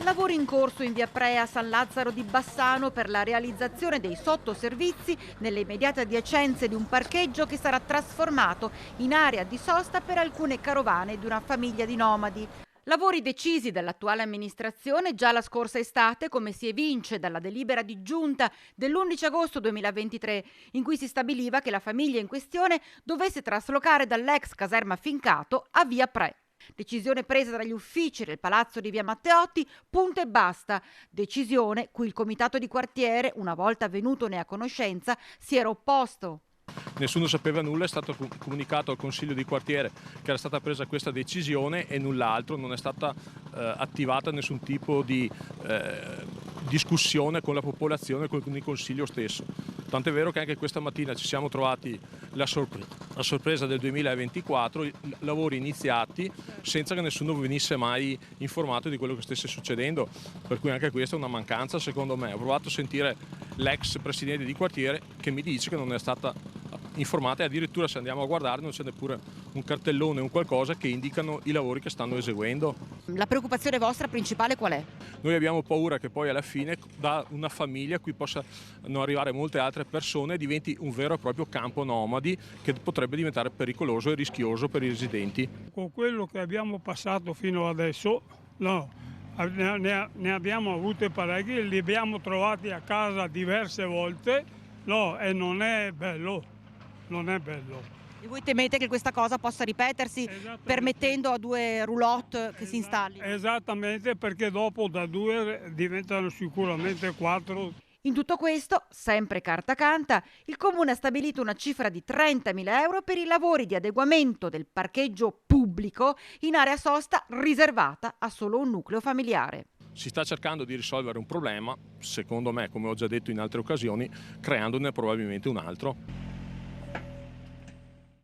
Lavori in corso in via Prea San Lazzaro di Bassano per la realizzazione dei sottoservizi nelle immediate adiacenze di un parcheggio che sarà trasformato in area di sosta per alcune carovane di una famiglia di nomadi. Lavori decisi dall'attuale amministrazione già la scorsa estate, come si evince dalla delibera di giunta dell'11 agosto 2023, in cui si stabiliva che la famiglia in questione dovesse traslocare dall'ex caserma Fincato a via Pre. Decisione presa dagli uffici del palazzo di via Matteotti, punto e basta. Decisione cui il comitato di quartiere, una volta venutone a conoscenza, si era opposto. Nessuno sapeva nulla, è stato comunicato al Consiglio di quartiere che era stata presa questa decisione e null'altro, non è stata attivata nessun tipo di discussione con la popolazione, con il Consiglio stesso. Tant'è vero che anche questa mattina ci siamo trovati la sorpresa del 2024, i lavori iniziati senza che nessuno venisse mai informato di quello che stesse succedendo, per cui anche questa è una mancanza secondo me. Ho provato a sentire l'ex presidente di quartiere che mi dice che non è stata informata e addirittura se andiamo a guardare non c'è neppure un cartellone o un qualcosa che indicano i lavori che stanno eseguendo. La preoccupazione vostra principale qual è? Noi abbiamo paura che poi alla fine da una famiglia a cui possano arrivare molte altre persone diventi un vero e proprio campo nomadi che potrebbe diventare pericoloso e rischioso per i residenti. Con quello che abbiamo passato fino adesso, no, ne abbiamo avute parecchie, li abbiamo trovati a casa diverse volte, no, e non è bello, non è bello. E voi temete che questa cosa possa ripetersi permettendo a 2 roulotte che si installino? Esattamente, perché dopo da 2 diventano sicuramente 4. In tutto questo, sempre carta canta, il Comune ha stabilito una cifra di 30.000 euro per i lavori di adeguamento del parcheggio pubblico in area sosta riservata a solo un nucleo familiare. Si sta cercando di risolvere un problema, secondo me, come ho già detto in altre occasioni, creandone probabilmente un altro.